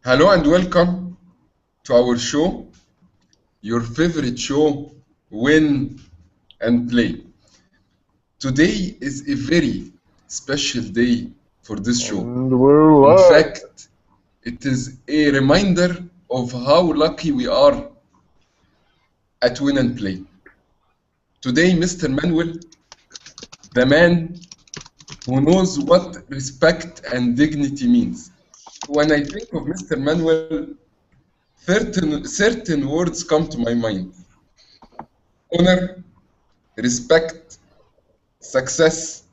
Hello and welcome to our show, your favorite show, Win and Play. Today is a very special day for this show. And we're In live. fact, it is a reminder of how lucky we are at Win and Play. Today, Mr. Manuel, the man who knows what respect and dignity means. When I think of Mr. Manuel, certain words come to my mind. Honor, respect, success,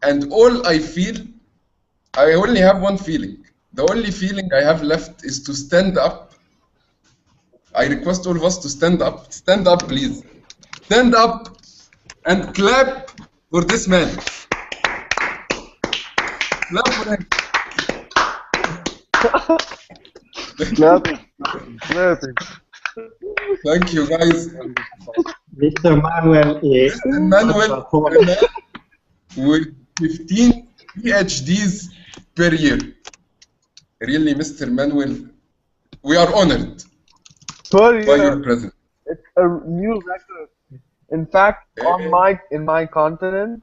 and all I feel, I only have one feeling. The only feeling I have left is to stand up. I request all of us to stand up. Stand up, please. Stand up and clap for this man. Clap for him. Clapping. Thank you, guys. Mr. Manuel is Mr. Manuel, a man with 15 PhDs per year. Really, Mr. Manuel, we are honored Per by year, your presence. it's a new record. In fact, in my continent,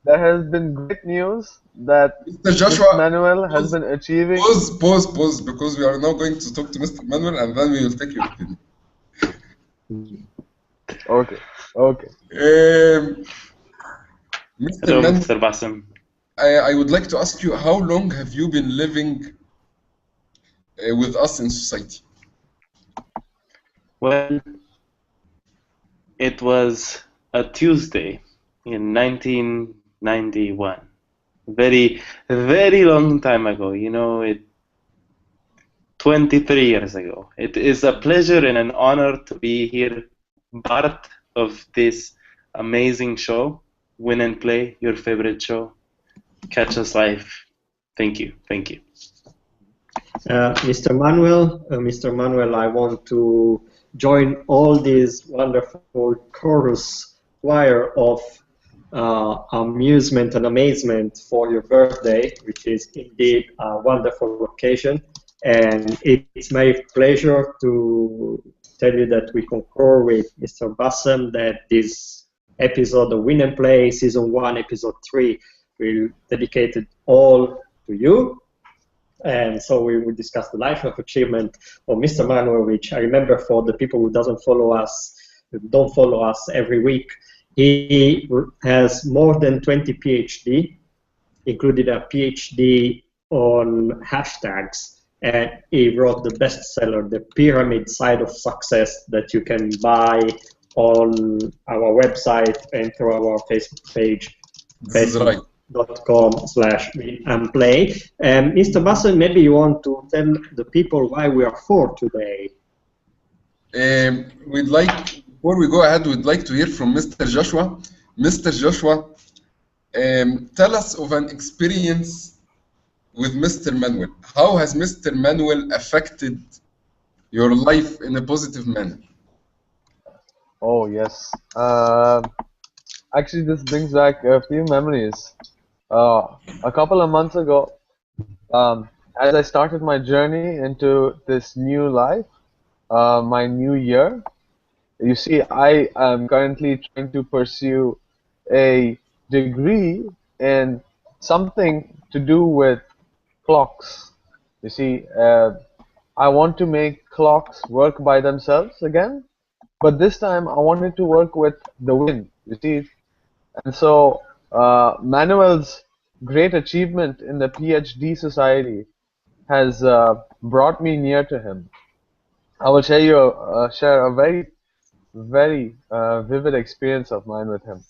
there has been great news that Mr. Joshua, Mr. Manuel has been achieving. Pause, because we are now going to talk to Mr. Manuel and then we will take your opinion. Okay. Mr. Hello, Manuel, Mr.Bassem. I would like to ask you, how long have you been living with us in society? Well, it was a Tuesday in 1991. Very, very long time ago. 23 years ago. It is a pleasure and an honor to be here, part of this amazing show, Win and Play, your favorite show. Catch us live. Thank you. Mr. Manuel, I want to join all this wonderful chorus choir of amusement and amazement for your birthday, which is indeed a wonderful occasion. And it's my pleasure to tell you that we concur with Mr. Bassem that this episode of Win and Play, Season 1, Episode 3, will dedicate it all to you. And so we will discuss the life of achievement of Mr. Manuel, which I remember for the people who don't follow us every week, he has more than 20 PhD, including a PhD on hashtags, and he wrote the bestseller, The Pyramid Side of Success, that you can buy on our website and through our Facebook page. This is right. .com/win-and-play. Mr. Bassem, maybe you want to tell the people why we are for today. Before we go ahead, we'd like to hear from Mr. Joshua. Mr. Joshua, tell us of an experience with Mr. Manuel. How has Mr. Manuel affected your life in a positive manner? Oh yes. Actually, this brings back a few memories. A couple of months ago, as I started my journey into this new life, my new year, you see, I am currently trying to pursue a degree in something to do with clocks. You see, I want to make clocks work by themselves again, but this time I wanted to work with the wind, you see. And so Manuel's great achievement in the PhD society has brought me near to him. I will share a very, very vivid experience of mine with him.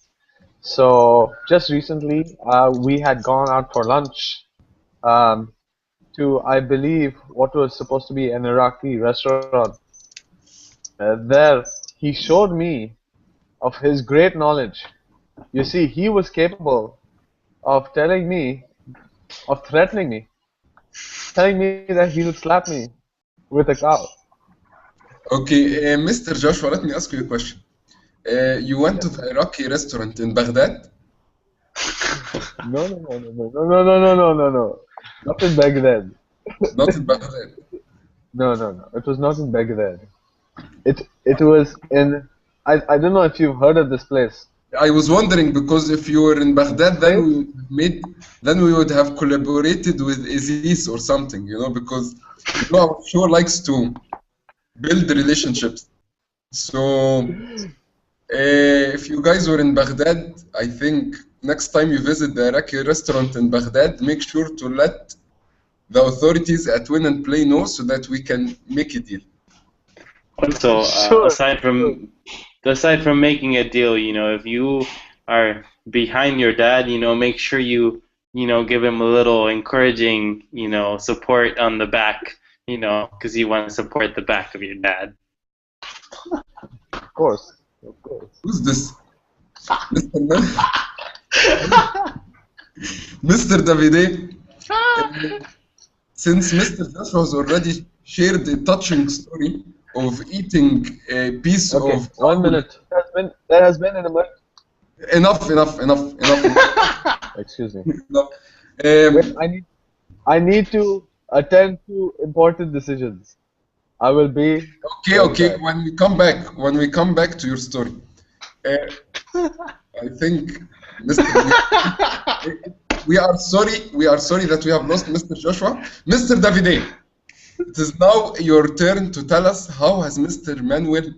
So just recently, we had gone out for lunch to, I believe, what was supposed to be an Iraqi restaurant. There, he showed me of his great knowledge. You see, he was capable of telling me, of threatening me, telling me that he would slap me with a cow. Okay, Mr. Joshua, let me ask you a question. You went to the Iraqi restaurant in Baghdad? No, no, no, no, no, no, no, no, no, no, no. Not in Baghdad. Not in Baghdad. No, no, no. It was not in Baghdad. It was in. I don't know if you've heard of this place. I was wondering because if you were in Baghdad, Place? then we would have collaborated with Aziz or something, you know, because you know our show likes to build relationships. So if you guys were in Baghdad, I think next time you visit the Iraqi restaurant in Baghdad, make sure to let the authorities at Win and Play know so that we can make a deal. Also, Sure. aside from making a deal, you know, if you are behind your dad, you know, make sure you give him a little encouraging, support on the back, because you want to support the back of your dad. Of course. Of course. Who's this? Mr. Davide, since Mr. Joshua has already shared a touching story of eating a piece Okay. of 1 minute. There has been an emergency. enough. Excuse me. Enough. Wait, I need to attend to important decisions. I will be. Okay. back. When we come back to your story, I think, Mr. we are sorry that we have lost Mr. Joshua. Mr. Davide, it is now your turn to tell us how has Mr. Manuel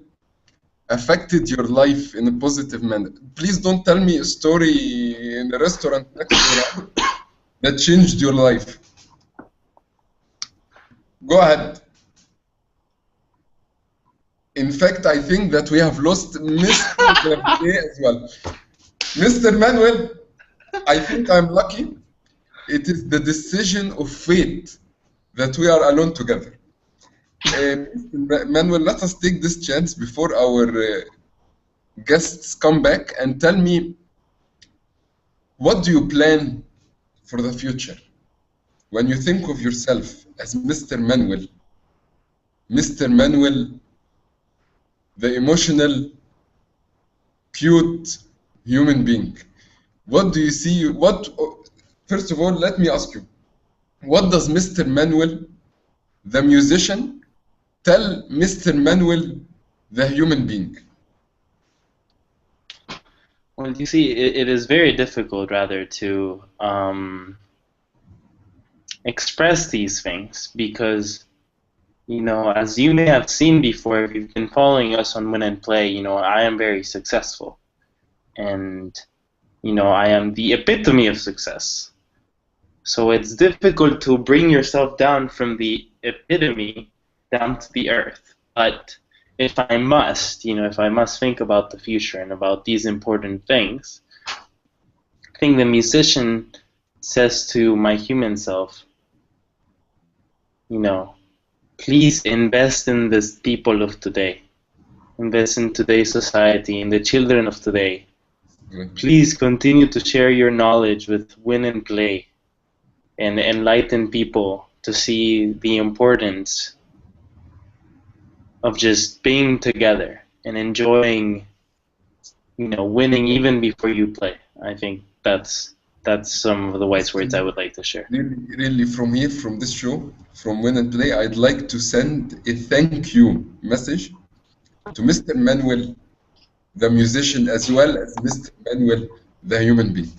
affected your life in a positive manner. Please don't tell me a story in the restaurant next door that changed your life. Go ahead. In fact, I think that we have lost Mr. Davide as well. Mr. Manuel, I think I'm lucky. It is the decision of fate that we are alone together. Mr. Manuel, let us take this chance before our guests come back and tell me, what do you plan for the future? When you think of yourself as Mr. Manuel, the emotional, cute human being, what do you see? First of all, let me ask you, what does Mr. Manuel, the musician, tell Mr. Manuel, the human being? Well, you see, it is very difficult, rather, to express these things because, as you may have seen before, if you've been following us on Win and Play, I am very successful. And, I am the epitome of success. So it's difficult to bring yourself down from the epitome down to the earth. But if I must think about the future and about these important things, I think the musician says to my human self, please invest in the people of today. Invest in today's society, in the children of today. Please continue to share your knowledge with Win and Play and enlighten people to see the importance of just being together and enjoying, winning even before you play. I think that's some of the wise words I would like to share. Really, from here, from this show, from Win and Play, I'd like to send a thank you message to Mr. Manuel, the musician, as well as Mr. Manuel, the human being.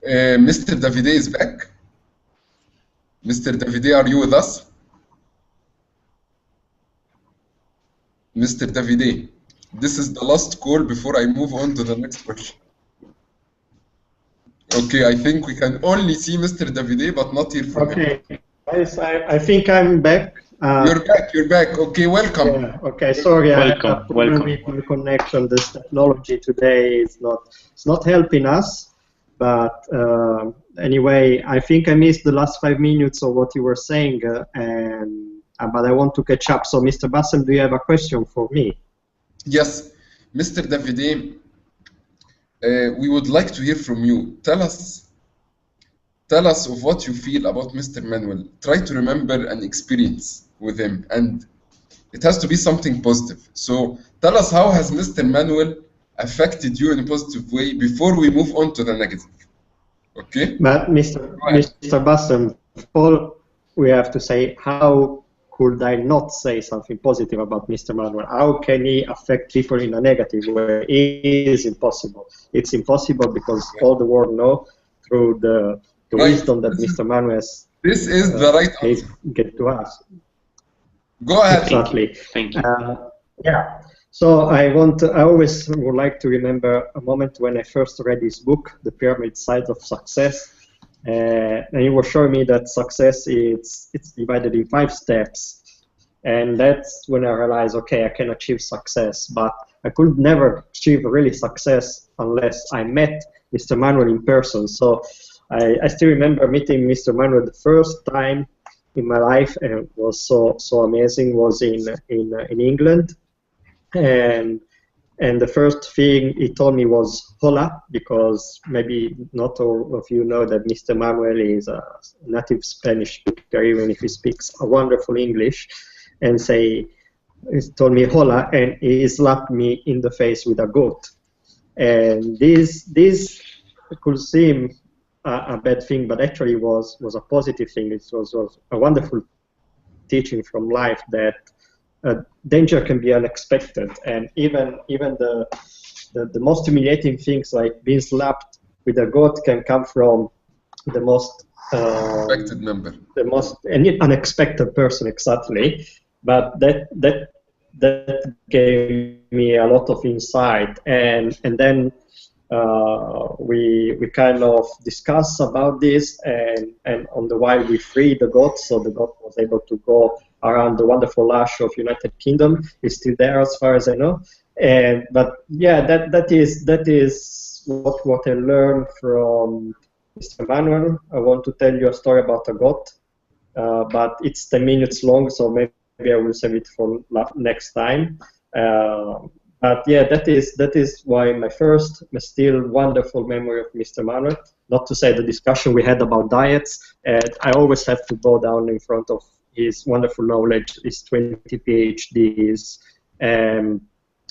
Mr. Davide is back. Mr. Davide, are you with us? Mr. Davide, this is the last call before I move on to the next question. Okay, I think we can only see Mr. Davide, but not hear from him. Okay, guys, I think I'm back. You're back. Okay, welcome. Yeah, okay, sorry, I have a problem welcome. with my connection. This technology today is not helping us. But anyway, I think I missed the last 5 minutes of what you were saying, but I want to catch up. So, Mr. Bassem, do you have a question for me? Yes, Mr. Davide, we would like to hear from you. Tell us of what you feel about Mr. Manuel. Try to remember an experience with him, and it has to be something positive. So tell us, how has Mr. Manuel affected you in a positive way before we move on to the negative. Okay? But Mr. Bassem, all we have to say, how could I not say something positive about Mr. Manuel? How can he affect people in a negative way? It is impossible. It's impossible because all the world know through the Right. wisdom that Mr. Manuel has This is the right answer. get to us. Go ahead. Exactly. Thank you. Yeah. So I always would like to remember a moment when I first read this book, The Pyramid Sides of Success. And he was showing me that success it's divided in 5 steps. And that's when I realized, okay, I can achieve success, but I could never achieve really success unless I met Mr. Manuel in person. So I still remember meeting Mr. Manuel the first time in my life, and it was so amazing. Was in England, and the first thing he told me was hola, because maybe not all of you know that Mr. Manuel is a native Spanish speaker, even if he speaks a wonderful English, and he told me hola, and he slapped me in the face with a goat. And this could seem a bad thing, but actually was a positive thing. It was a wonderful teaching from life that danger can be unexpected, and even the most humiliating things like being slapped with a goat can come from the most Expected member. the most unexpected person, exactly. But that gave me a lot of insight, and then we kind of discussed about this, and on the while we freed the goat, so the goat was able to go around the wonderful lash of United Kingdom. It's still there as far as I know. But yeah, that is what I learned from Mr. Manuel. I want to tell you a story about a goat, but it's 10 minutes long, so maybe I will save it for next time. But yeah, that is why my first, still wonderful memory of Mr. Manuel. Not to say the discussion we had about diets. I always have to bow down in front of his wonderful knowledge, his 20 PhDs. And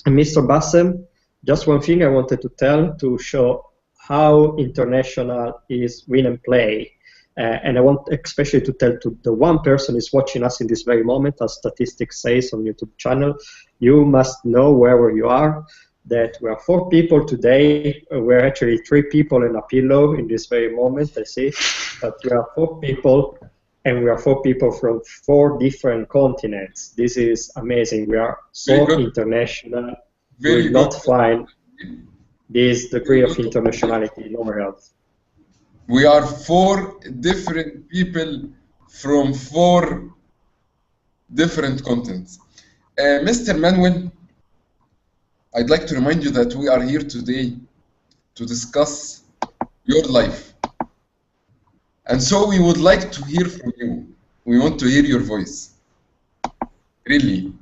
Mr. Bassem, just one thing I wanted to tell to show how international is Win and Play. And I want especially to tell to the one person is watching us in this very moment, as statistics says on YouTube channel, you must know wherever you are that we are 4 people today. We're actually 3 people and a pillow in this very moment, I see. But we are 4 people, and we are 4 people from 4 different continents. This is amazing. We are so international. We will not find this degree of internationality nowhere else. We are 4 different people from 4 different continents. Mr. Manuel, I'd like to remind you that we are here today to discuss your life. And so we would like to hear from you. We want to hear your voice. Really.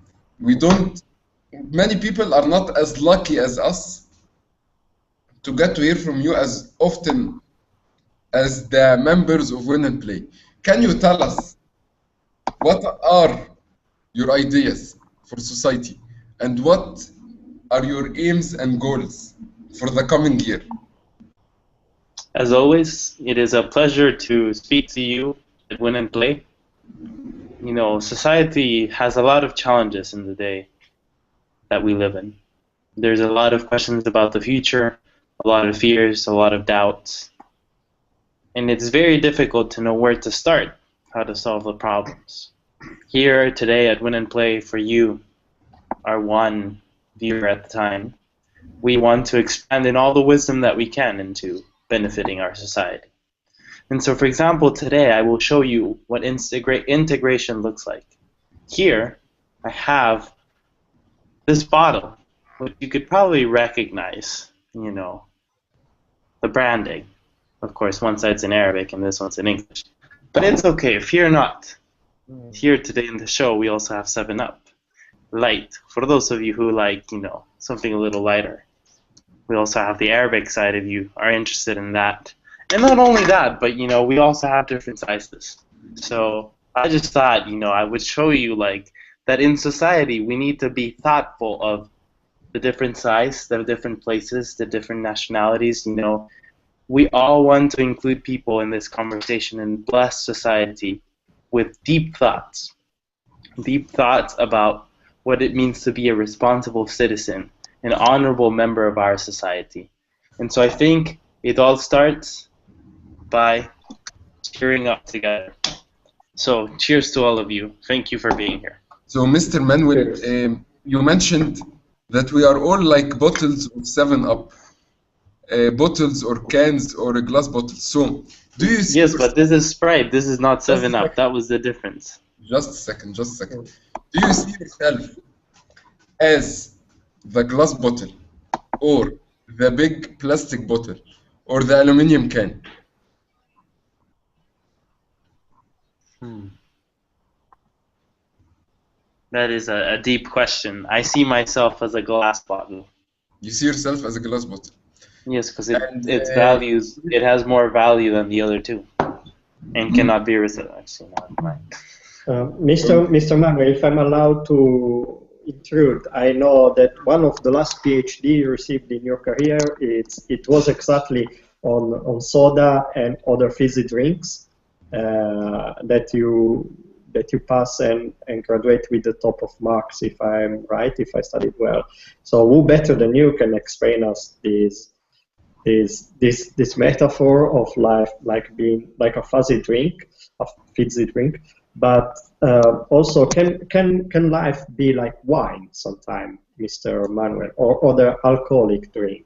Many people are not as lucky as us to get to hear from you as often as the members of Win and Play. Can you tell us what are your ideas for society and what are your aims and goals for the coming year? As always, it is a pleasure to speak to you at Win and Play. You know, society has a lot of challenges in the day that we live in. There's a lot of questions about the future, a lot of fears, a lot of doubts. And it's very difficult to know where to start, how to solve the problems. Here today at Win and Play, for you, our one viewer at the time, we want to expand in all the wisdom that we can into benefiting our society. And so, for example, today I will show you what integration looks like. Here, I have this bottle, which you could probably recognize, you know, the branding. Of course, one side's in Arabic and this one's in English. But it's okay, fear not. Here today in the show, we also have 7-Up. Light, for those of you who like, you know, something a little lighter. We also have the Arabic side if you are interested in that. And not only that, but, you know, we also have different sizes. So I just thought, you know, I would show you, like, that in society we need to be thoughtful of the different size, the different places, the different nationalities. You know, we all want to include people in this conversation and bless society with deep thoughts about what it means to be a responsible citizen, an honorable member of our society. And so I think it all starts by cheering up together. So cheers to all of you. Thank you for being here. So, Mr. Manuel, you mentioned that we are all like bottles of 7-Up, bottles or cans or a glass bottle. So, do you see? Yes, but this is Sprite. This is not 7-Up. That was the difference. Just a second, just a second. Do you see yourself as the glass bottle, or the big plastic bottle, or the aluminum can? That is a deep question. I see myself as a glass bottle. You see yourself as a glass bottle. Yes, because it has more value than the other two, and cannot be recycled. Actually, not mine. Mr. Manuel, if I'm allowed to intrude, I know that one of the last PhD you received in your career, it was exactly on soda and other fizzy drinks that you pass and graduate with the top of marks, if I'm right, if I studied well. So who better than you can explain us this metaphor of life, like being like a fizzy drink, but also can life be like wine sometime, Mr. Manuel, or other alcoholic drink?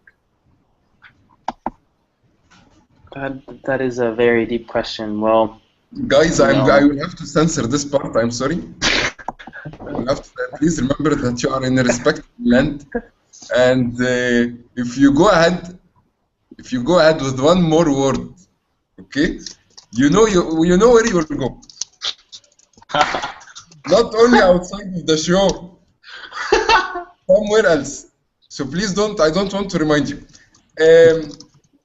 That is a very deep question. Well, guys, I will have to censor this part. I'm sorry. I will have to, please remember that you are in a respectful land, and if you go ahead with one more word, okay, you know where you will go. Not only outside of the show, somewhere else. So please don't. I don't want to remind you.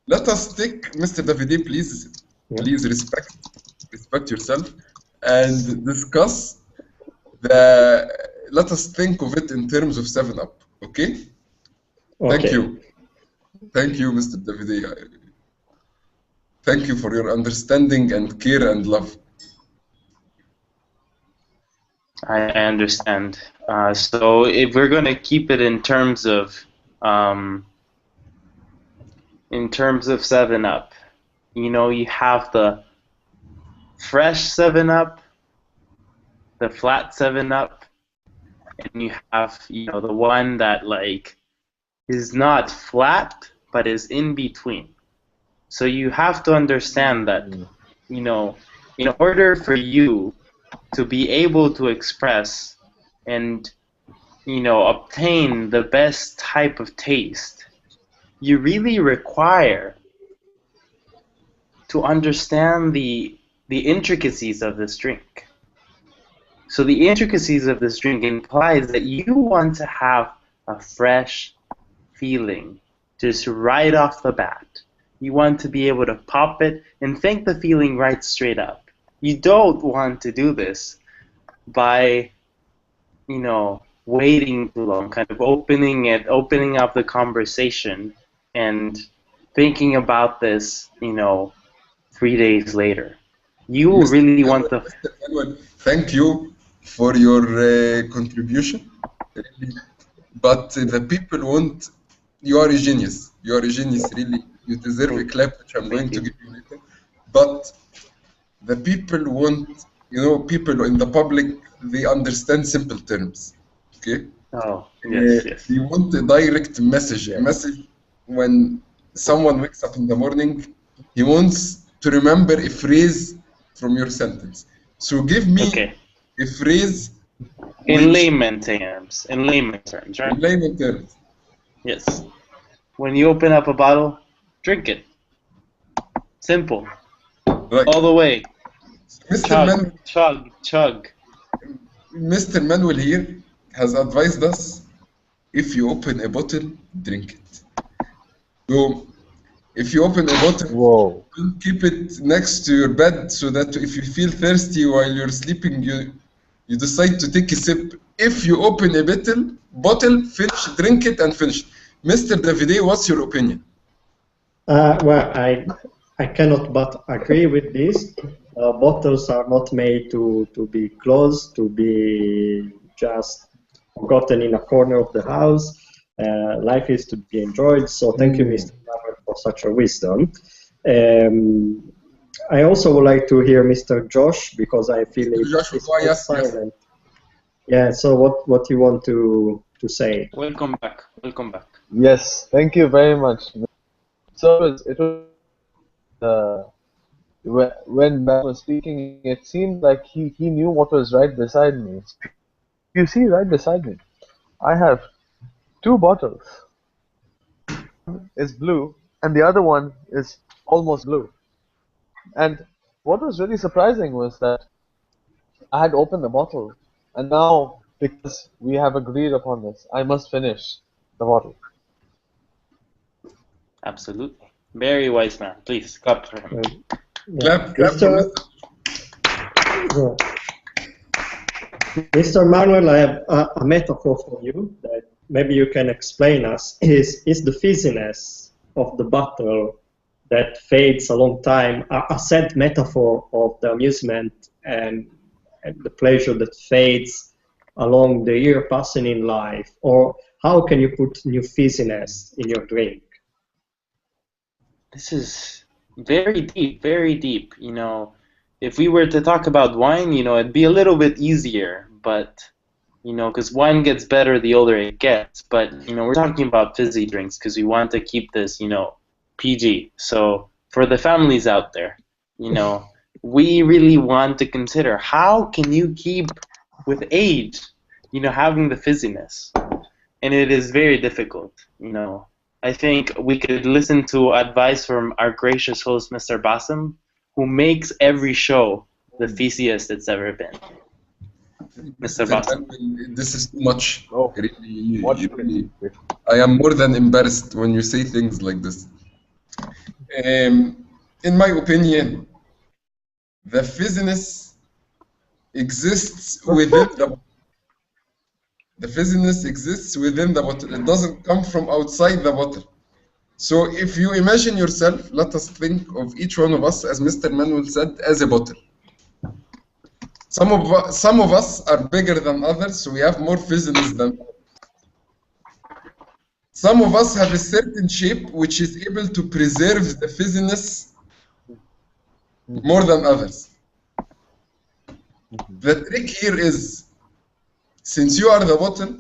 Let us take Mr. Davide, please. Yeah. Please respect yourself, and discuss the. Let us think of it in terms of 7-Up. Okay? Thank you. Thank you, Mr. Davide. Thank you for your understanding and care and love. I understand. So if we're going to keep it in terms of 7-Up, you know, you have the fresh 7-Up, the flat 7-Up, and you have, you know, the one that like is not flat but is in between. So you have to understand that, you know, in order for you to be able to express and, you know, obtain the best type of taste, you really require to understand the intricacies of this drink. So the intricacies of this drink implies that you want to have a fresh feeling just right off the bat. You want to be able to pop it and think the feeling right straight up. You don't want to do this by, you know, waiting too long, kind of opening up the conversation and thinking about this, you know, 3 days later. You really want to... Thank you for your contribution. But the people want... You are a genius. You are a genius, really. You deserve a clap, which I'm going to give you later. But the people want... You know, people in the public, they understand simple terms. Okay? Oh, yes. They want a direct message. A message when someone wakes up in the morning, he wants to remember a phrase from your sentence. So give me a phrase in layman terms. In layman terms, right? In layman terms. Yes. When you open up a bottle, drink it. Simple. Right. All the way. Chug. Mr. Manuel here has advised us, if you open a bottle, drink it. So, if you open a bottle, keep it next to your bed so that if you feel thirsty while you're sleeping, you decide to take a sip if you open a bottle, finish, drink it, and finish it. Mr. Davide, what's your opinion? Well, I cannot but agree with this. Bottles are not made to be closed, to be just forgotten in a corner of the house. Life is to be enjoyed. So thank you, Mr. Manuel, for such a wisdom. I also would like to hear Mr. Josh, because I feel it's Yes. silent. Yeah, so what you want to say? Welcome back. Welcome back. Yes, thank you very much. So it was when Bassem was speaking, it seemed like he knew what was right beside me. You see, right beside me, I have two bottles. One is blue, and the other one is almost blue. And what was really surprising was that I had opened the bottle, and now, because we have agreed upon this, I must finish the bottle. Absolutely. Very wise man. Please clap for him. Clap for Mr. Mr. Manuel, I have a metaphor for you that maybe you can explain us. Is the fizziness of the bottle that fades a long time a sad metaphor of the amusement and the pleasure that fades along the year passing in life? Or how can you put new fizziness in your drink? This is very deep, very deep. You know, if we were to talk about wine, you know, it'd be a little bit easier, but, you know, because wine gets better the older it gets. But, you know, we're talking about fizzy drinks because we want to keep this, you know, PG. So for the families out there, you know, we really want to consider how can you keep with age, you know, having the fizziness. And it is very difficult, you know. I think we could listen to advice from our gracious host, Mr. Bassem, who makes every show the fizziest it's ever been. Mr. Bassem. This is too much. Oh, Really, I am more than embarrassed when you say things like this. In my opinion, the fizziness exists within the fizziness exists within the bottle. It doesn't come from outside the bottle. So if you imagine yourself, let us think of each one of us, as Mr. Manuel said, as a bottle. Some of us are bigger than others, so we have more fizziness than others. Some of us have a certain shape which is able to preserve the fizziness more than others. The trick here is, since you are the bottle,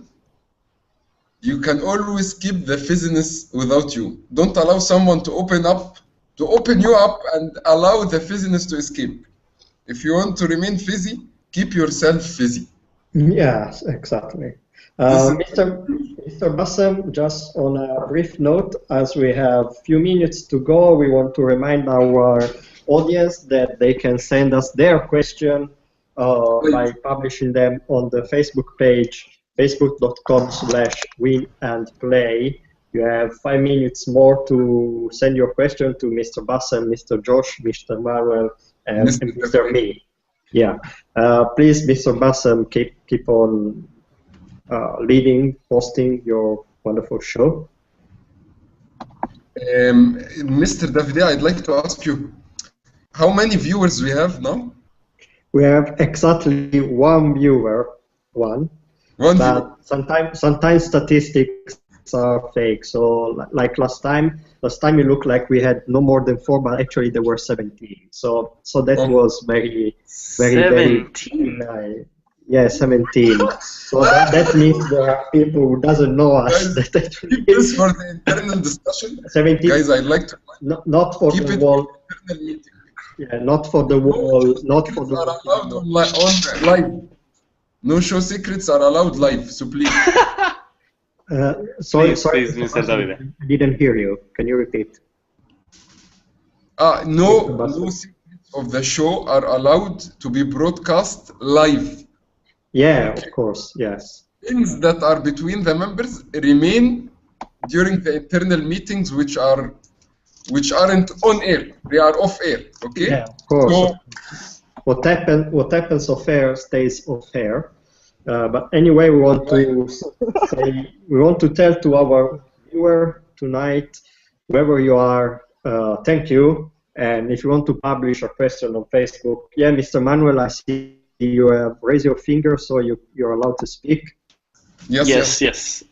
you can always keep the fizziness without you. Don't allow someone to open you up and allow the fizziness to escape. If you want to remain fizzy, keep yourself fizzy. Yes, exactly. Mr. Bassem, just on a brief note, as we have few minutes to go, we want to remind our audience that they can send us their question by publishing them on the Facebook page, facebook.com/winandplay. You have 5 minutes more to send your question to Mr. Bassem, Mr. Josh, Mr. Manuel, and Mr. Me. Yeah, please, Mr. Bassem, keep on leading, hosting your wonderful show. Mr. Davide, I'd like to ask you, how many viewers we have now? We have exactly one viewer, but sometimes statistics are fake. So like last time it looked like we had no more than 4, but actually there were 17. So that was very 17. Yeah, 17. So that means there are people who doesn't know us. Guys, that actually keep this for the internal discussion. 17. Guys, I'd like to not for keep the it wall. for the internal meeting. Yeah, not for the wall. Not for the. Are allowed on live. No show secrets are allowed live. So please. Sorry, Please, Mr. Davide. I didn't hear you. Can you repeat? No secrets of the show are allowed to be broadcast live. Yeah, of course, yes. Things that are between the members remain during the internal meetings, which aren't on air. They are off air. Okay. Yeah, of course. So, what happens off air stays off air. But anyway, we want to say, we want to tell to our viewer tonight, wherever you are, thank you. And if you want to publish a question on Facebook, yeah, Mr. Manuel, I see you have raised your finger, so you're allowed to speak. Yes, Yes, yes. yes.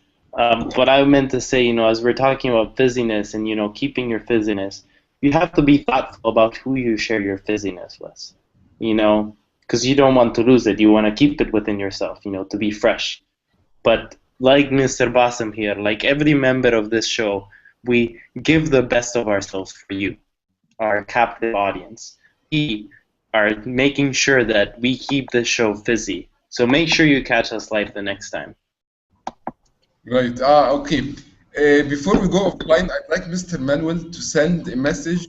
What I meant to say, as we're talking about fizziness and, keeping your fizziness, you have to be thoughtful about who you share your fizziness with, because you don't want to lose it. You want to keep it within yourself, to be fresh. But like Mr. Bassem here, like every member of this show, we give the best of ourselves for you, our captive audience. We are making sure that we keep this show fizzy. So make sure you catch us live the next time. Right. Okay. Before we go offline, I'd like Mr. Manuel to send a message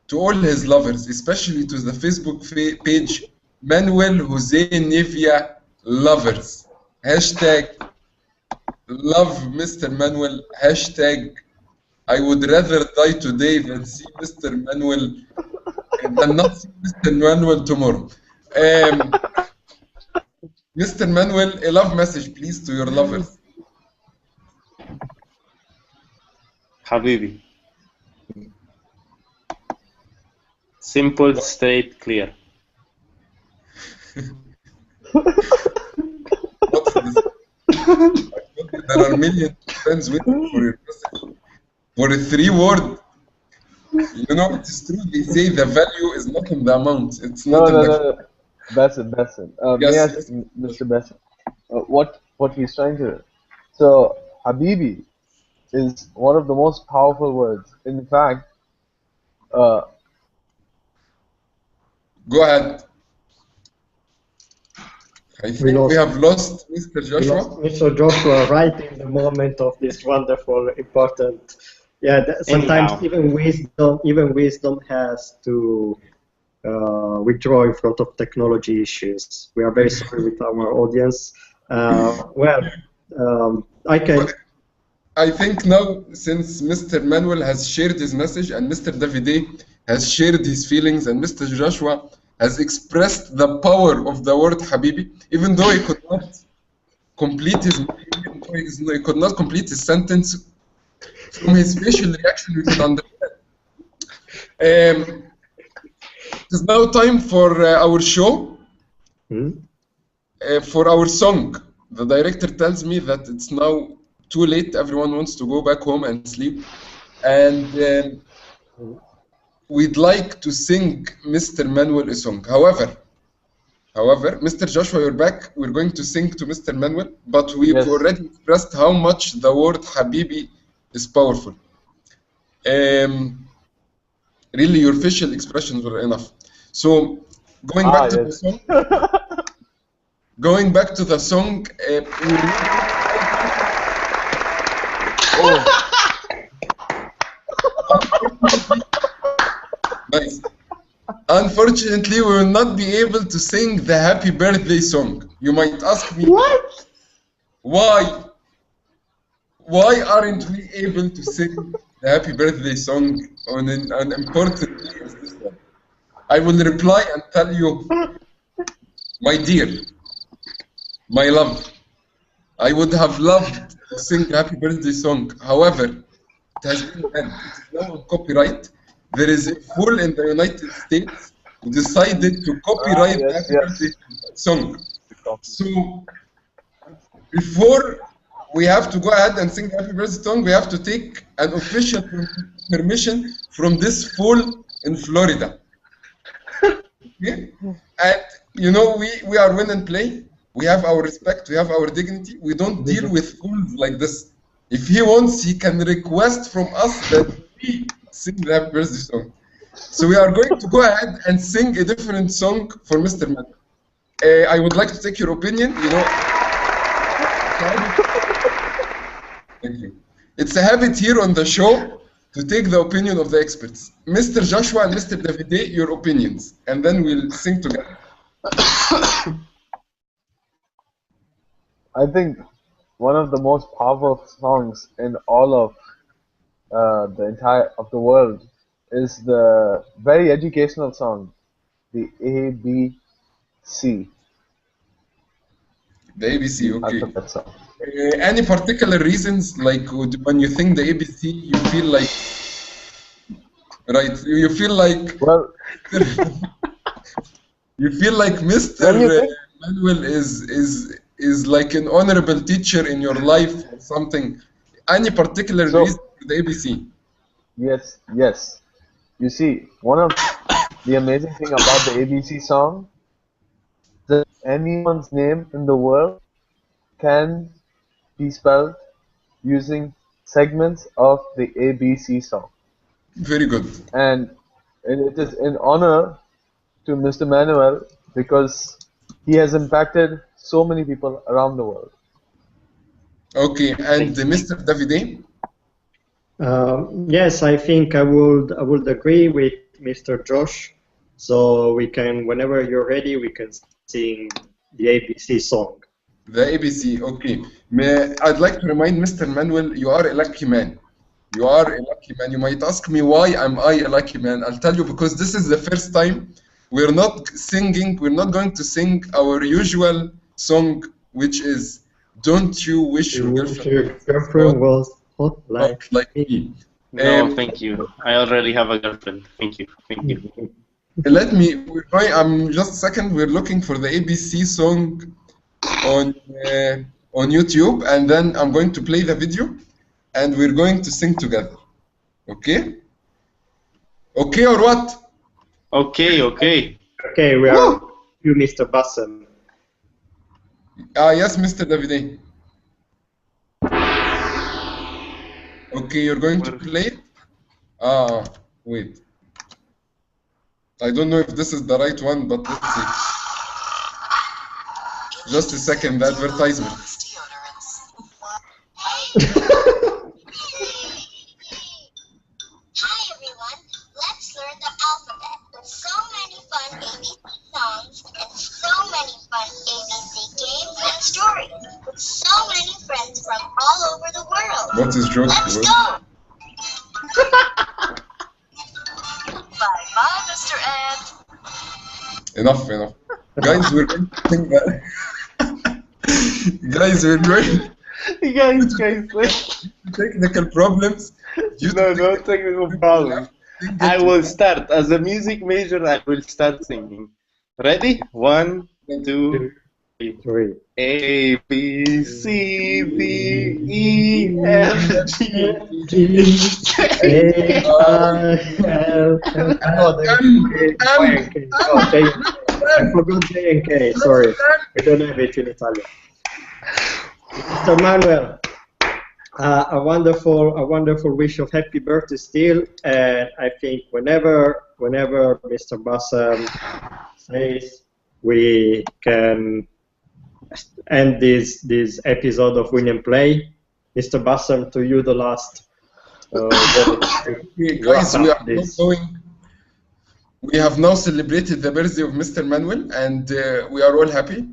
to all his lovers, especially to the Facebook page Manuel Jose Nevia Lovers. Hashtag love Mr. Manuel. Hashtag I would rather die today than see Mr. Manuel than not see Mr. Manuel tomorrow. Mr. Manuel, a love message, please, to your lovers. Habibi. Simple, straight, clear. What's this? There are millions of friends waiting for your message. For a 3-word, it is true. They say the value is not in the amount. It's not in the. No. Bassem. May I Yes, ask Mr. Bassem, what he's trying to? So, Habibi is one of the most powerful words. In fact, go ahead. I We think lost, we have lost Mr. we Joshua. lost Mr. Joshua right in the moment of this wonderful, important. Yeah, sometimes Anyhow. even wisdom has to withdraw in front of technology issues. We are very sorry with our audience. I can. I think now, since Mr. Manuel has shared his message and Mr. Davide has shared his feelings and Mr. Joshua has expressed the power of the word Habibi, even though he could not complete he could not complete his sentence, from his facial reaction we could understand. It is now time for our show, for our song. The director tells me that it's now too late. Everyone wants to go back home and sleep. And we'd like to sing Mr. Manuel a song. However, Mr. Joshua, you're back. We're going to sing to Mr. Manuel, but we've already expressed how much the word Habibi is powerful. Really, your facial expressions were enough. So, going back to the song. Going back to the song. Nice. Unfortunately, we will not be able to sing the happy birthday song. You might ask me, what? Why? Why aren't we able to sing the happy birthday song on an important day as this one? I will reply and tell you, my dear, my love, I would have loved to sing the happy birthday song. However, it has been banned. It is now on copyright. There is a fool in the United States who decided to copyright the happy birthday song. So, before we have to go ahead and sing the happy birthday song, we have to take an official permission from this fool in Florida. Okay? And we are win and play. We have our respect, we have our dignity. We don't deal with fools like this. If he wants, he can request from us that we sing the happy birthday song. So we are going to go ahead and sing a different song for Mr. Manuel. I would like to take your opinion. Thank you. It's a habit here on the show to take the opinion of the experts. Mr. Joshua and Mr. Davide, your opinions, and then we'll sing together. I think one of the most powerful songs in all of the entire of the world is the very educational song, the ABC. The ABC, okay. Alphabet song. Any particular reasons, like when you think the ABC, you feel like, right? You feel like, Well, you feel like Mr. when you think, Manuel is like an honorable teacher in your life or something. Any particular so reason for the ABC? yes, yes. You see, one of the amazing thing about the ABC song is that anyone's name in the world can be spelled using segments of the ABC song. Very good. And it is in honor to Mr. Manuel because he has impacted so many people around the world. Okay, and Mr. Davide? Yes, I think I would agree with Mr. Josh. So we can, whenever you're ready, we can sing the ABC song. The ABC, okay. I'd like to remind Mr. Manuel, you are a lucky man. You are a lucky man. You might ask me why am I a lucky man. I'll tell you because this is the first time we're not singing, we're not going to sing our usual song, which is Don't You Wish Your Your Girlfriend was hot Was like Like Me. No, thank you. I already have a girlfriend. Thank you. Thank you. Let me, I'm just a second, we're looking for the ABC song on YouTube, and then I'm going to play the video, and we're going to sing together. Okay? Okay or what? Okay, okay. Okay, we are you, Mr. Bassem. Yes, Mr. Davide. Okay, you're going to play it? Wait. I don't know if this is the right one, but let's see. Just a second, the advertisement. Hi everyone, let's learn the alphabet with so many fun ABC songs and so many fun ABC games and stories with so many friends from all over the world. What is joke? Let's go! Bye-bye, Mr. Ant. Enough. Guys, we're going to sing that. Guys, we're going Guys, technical problems. no technical problem. I will start. As a music major, I will start singing. Ready? 1, 2, 3. Three. A, B, C, D, E, F, G, I forgot J and K. Sorry, we don't have it in Italian. Mr. Manuel, a wonderful wish of happy birthday still, and I think whenever Mr. Bassem says, we can end this episode of Win and Play. Mr. Bassem, to you the last. Guys, we are now going. We have now celebrated the birthday of Mr. Manuel, and we are all happy.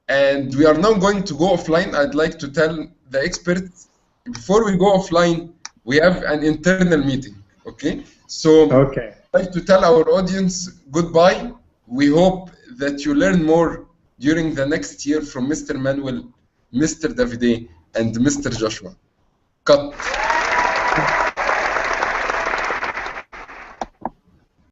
And we are now going to go offline. I'd like to tell the experts, before we go offline, we have an internal meeting, okay? So Okay. I'd like to tell our audience goodbye. We hope that you learn more during the next year from Mr. Manuel, Mr. Davide, and Mr. Joshua. Cut.